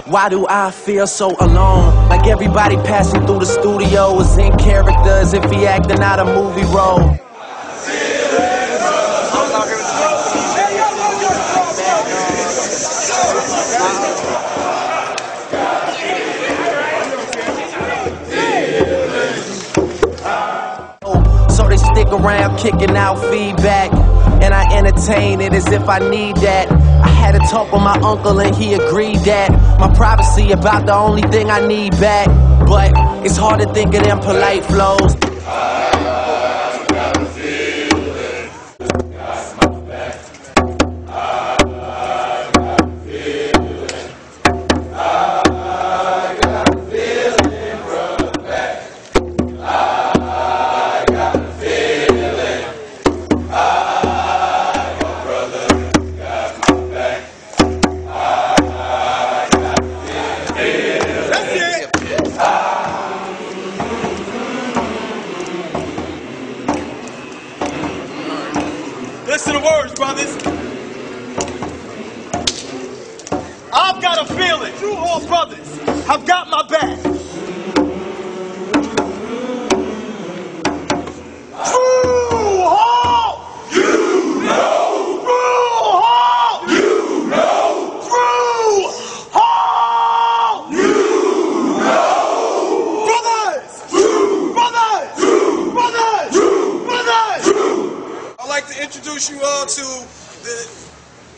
Why do I feel so alone? Like everybody passing through the studio is in character as if he acting out a movie role. So they stick around kicking out feedback, and I entertain it as if I need that. I had a talk with my uncle and he agreed that my privacy about the only thing I need back. But it's hard to think of them polite flows. Listen to the words, brothers. I've got a feeling you all brothers have got my back. True Hall! You know! True Hall! You know! True Hall! You know! Brothers! True! Brothers! True! Brothers! True! Brothers! True! I'd like to introduce you all to the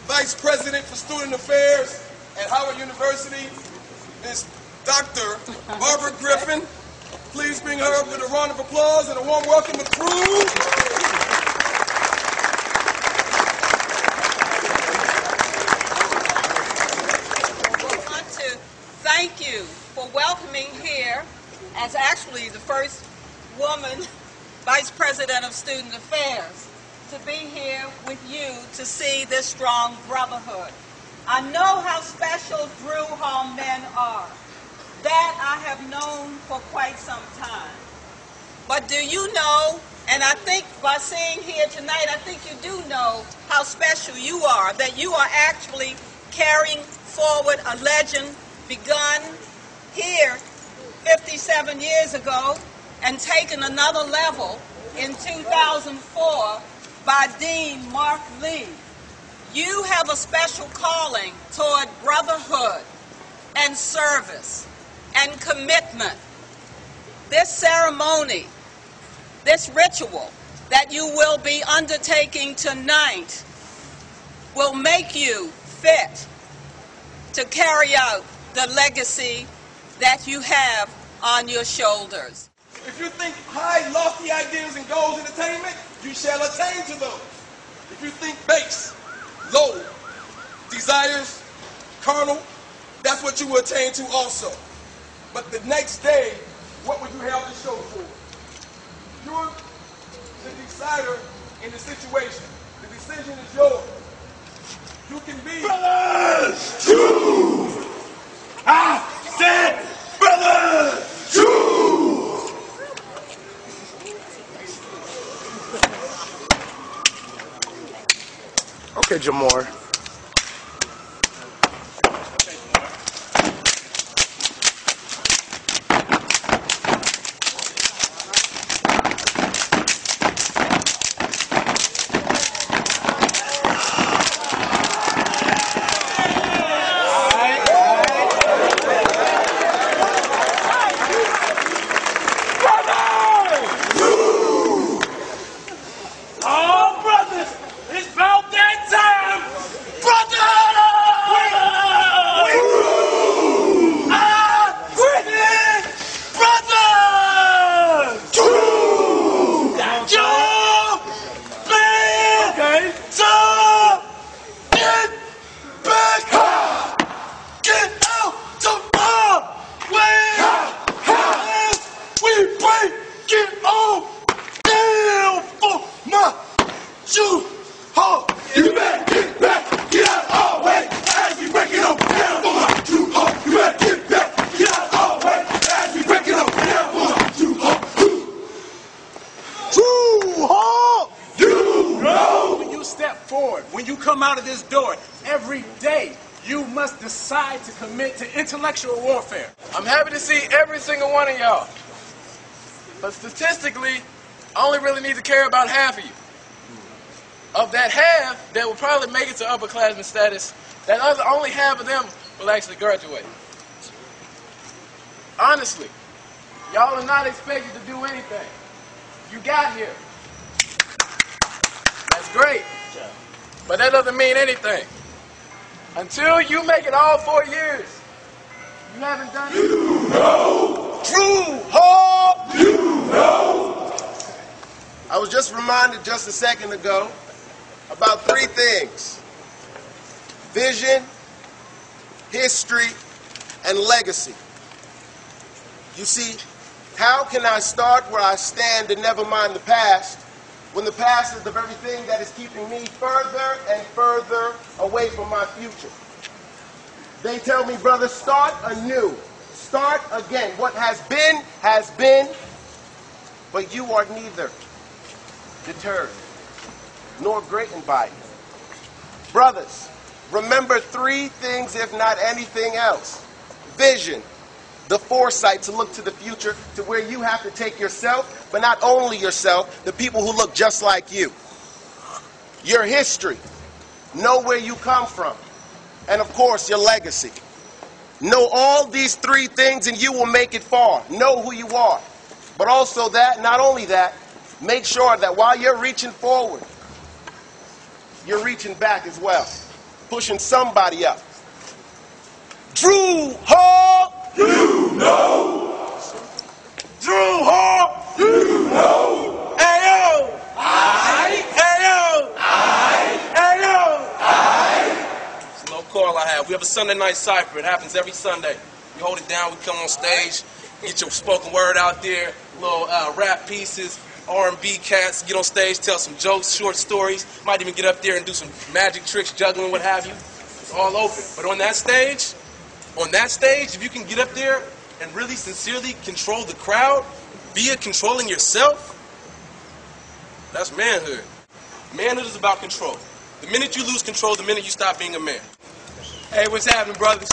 Vice President for Student Affairs at Howard University, Ms. Dr. Barbara Griffin. Please bring her up with a round of applause and a warm welcome to crew. I want to thank you for welcoming here as actually the first woman Vice President of Student Affairs to be here with you to see this strong brotherhood. I know how special Drew Hall men are. That I have known for quite some time. But do you know, and I think by seeing here tonight, I think you do know how special you are, that you are actually carrying forward a legend begun here 57 years ago and taken another level in 2004 by Dean Mark Lee. You have a special calling toward brotherhood and service and commitment. This ceremony, this ritual that you will be undertaking tonight will make you fit to carry out the legacy that you have on your shoulders. If you think high, lofty ideas and goals in attainment, you shall attain to those. If you think base, low, desires, carnal, that's what you will attain to also. But the next day, what would you have to show for? You're the decider in the situation. The decision is yours. You can be... Brothers! Choose! I said, brothers! Choose! Okay, Jamor. All brothers, it's about that time! come out of this door, every day you must decide to commit to intellectual warfare. I'm happy to see every single one of y'all. But statistically, I only really need to care about half of you. Of that half that will probably make it to upperclassman status, that other only half of them will actually graduate. Honestly, y'all are not expected to do anything. You got here. That's great. But that doesn't mean anything. Until you make it all 4 years, you haven't done it. You know. True hope. You know. I was just reminded just a second ago about 3 things: vision, history, and legacy. You see, how can I start where I stand and never mind the past, when the past is the very thing that is keeping me further and further away from my future? They tell me, brother, start anew. Start again. What has been, but you are neither deterred nor greatened by it. Brothers, remember 3 things, if not anything else. Vision, the foresight to look to the future, to where you have to take yourself, but not only yourself, the people who look just like you. Your history, know where you come from. And of course, your legacy. Know all these 3 things and you will make it far. Know who you are. But also that, not only that, make sure that while you're reaching forward, you're reaching back as well. Pushing somebody up. Drew Hall! You know. Drew Hall! You know. Ayo! I. Ayo! I. It's a little call I have. We have a Sunday night cipher. It happens every Sunday. We hold it down. We come on stage, get your spoken word out there, little rap pieces, R&B cats, get on stage, tell some jokes, short stories. Might even get up there and do some magic tricks, juggling, what have you. It's all open. But on that stage, if you can get up there and really sincerely control the crowd via controlling yourself, that's manhood. Manhood is about control. The minute you lose control, the minute you stop being a man. Hey, what's happening, brothers?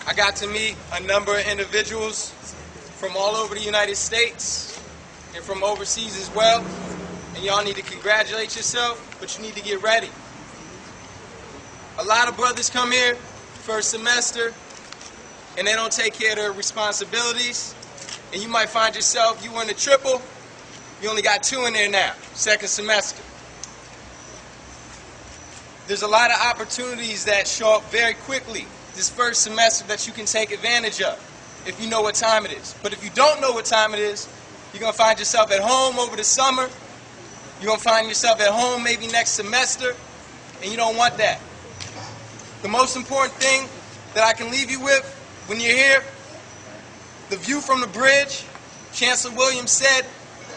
I got to meet a number of individuals from all over the United States and from overseas as well. And y'all need to congratulate yourself, but you need to get ready. A lot of brothers come here first semester and they don't take care of their responsibilities. And you might find yourself, you were in the triple, you only got 2 in there now, second semester. There's a lot of opportunities that show up very quickly this first semester that you can take advantage of if you know what time it is. But if you don't know what time it is, you're going to find yourself at home over the summer. You're going to find yourself at home maybe next semester, and you don't want that. The most important thing that I can leave you with when you're here, the view from the bridge, Chancellor Williams said,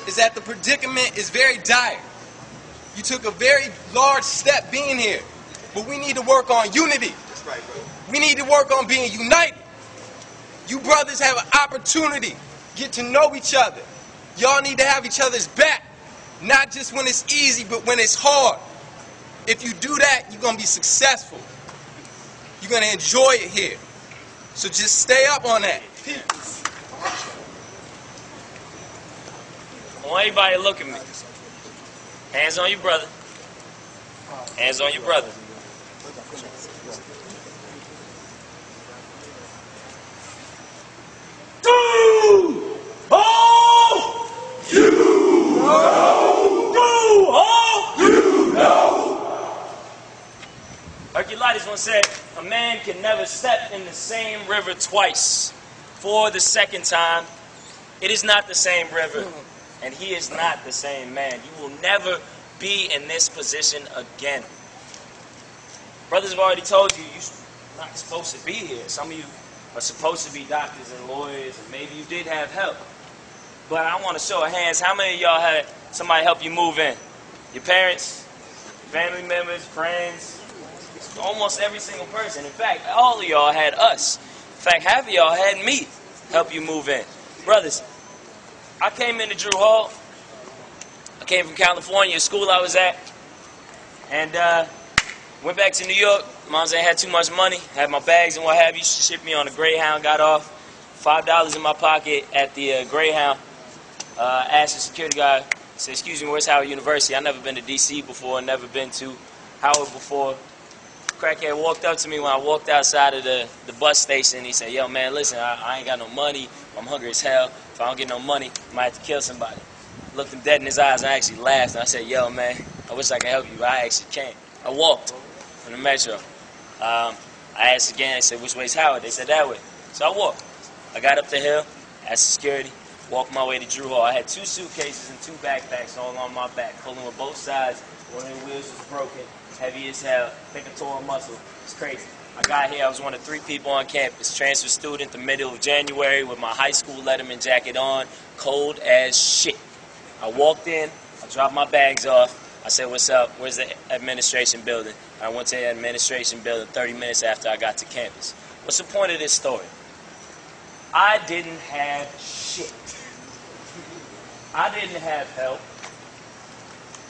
is that the predicament is very dire. You took a very large step being here, but we need to work on unity. That's right, bro. We need to work on being united. You brothers have an opportunity. Get to know each other. Y'all need to have each other's back. Not just when it's easy, but when it's hard. If you do that, you're going to be successful. You're going to enjoy it here. So just stay up on that. I want everybody to look at me. Hands on your brother. Hands on your brother. Hercules once said, a man can never step in the same river twice. For the second time, it is not the same river, and he is not the same man. You will never be in this position again. Brothers have already told you, you're not supposed to be here. Some of you are supposed to be doctors and lawyers, and maybe you did have help. But I want to show of hands, how many of y'all had somebody help you move in? Your parents, family members, friends? Almost every single person. In fact, all of y'all had us. In fact, half of y'all had me help you move in. Brothers, I came into Drew Hall. I came from California, the school I was at, and went back to New York. Moms ain't had too much money, had my bags and what have you. She shipped me on a Greyhound, got off, $5 in my pocket at the Greyhound. Asked the security guy, said, excuse me, where's Howard University? I've never been to D.C. before, never been to Howard before. Crackhead walked up to me when I walked outside of the bus station. He said, yo, man, listen, I ain't got no money. I'm hungry as hell. If I don't get no money, I might have to kill somebody. Looked him dead in his eyes, and I actually laughed. And I said, yo, man, I wish I could help you, but I actually can't. I walked from the metro. I asked again, I said, which way's Howard? They said, that way. So I walked. I got up the hill, asked security, walked my way to Drew Hall. I had 2 suitcases and 2 backpacks all on my back, pulling with both sides. One of the wheels was broken, heavy as hell. I think I tore a muscle. It's crazy. I got here, I was one of 3 people on campus, transfer student the middle of January with my high school Letterman jacket on, cold as shit. I walked in, I dropped my bags off. I said, what's up? Where's the administration building? I went to the administration building 30 minutes after I got to campus. What's the point of this story? I didn't have shit. I didn't have help.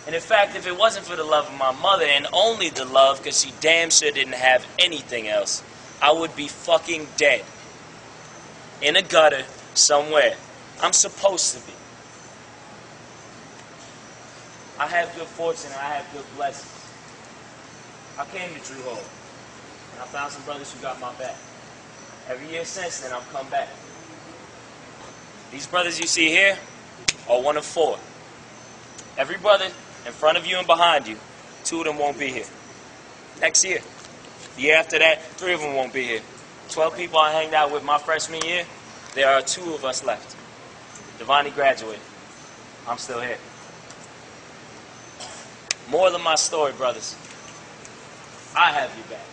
And in fact, if it wasn't for the love of my mother, and only the love, because she damn sure didn't have anything else, I would be fucking dead. In a gutter somewhere. I'm supposed to be. I have good fortune, and I have good blessings. I came to Drew Hall, and I found some brothers who got my back. Every year since then, I've come back. These brothers you see here are one of 4. Every brother in front of you and behind you, 2 of them won't be here. Next year. The year after that, 3 of them won't be here. 12 people I hanged out with my freshman year, there are 2 of us left. Devani graduated. I'm still here. Moral of my story, brothers. I have you back.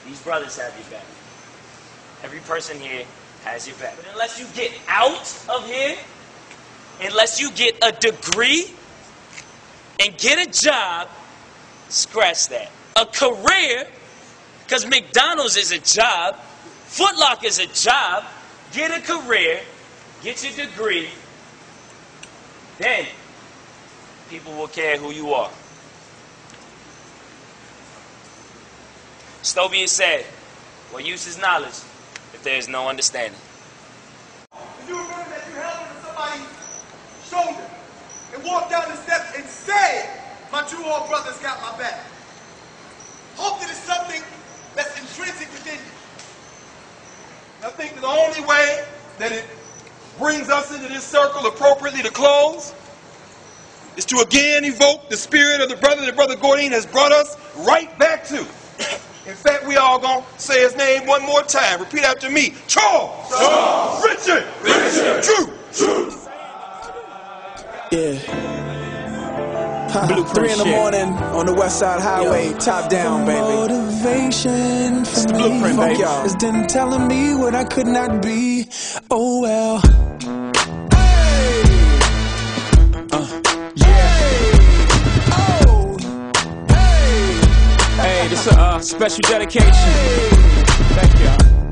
These brothers have you back. Every person here has your back. But unless you get out of here, unless you get a degree and get a job, scratch that. A career, because McDonald's is a job, Foot Locker is a job, get a career, get your degree, then people will care who you are. Stovey said, what use is knowledge if there is no understanding? You remember that you held onto somebody's shoulder and walked down the steps and said, my Drew Hall brothers got my back. Hope that it's something that's intrinsic within you. I think that the only way that it brings us into this circle appropriately to close is to again evoke the spirit of the brother that Brother Gordine has brought us right back to. In fact, we all gonna say his name one more time. Repeat after me. Charles. Charles. Richard. Richard. Drew. Drew. Yeah. 3 in the morning on the West Side Highway, top down, baby. Motivation for me, Blueprint, baby. is them telling me what I could not be. Oh well. Hey, this a special dedication. Thank y'all.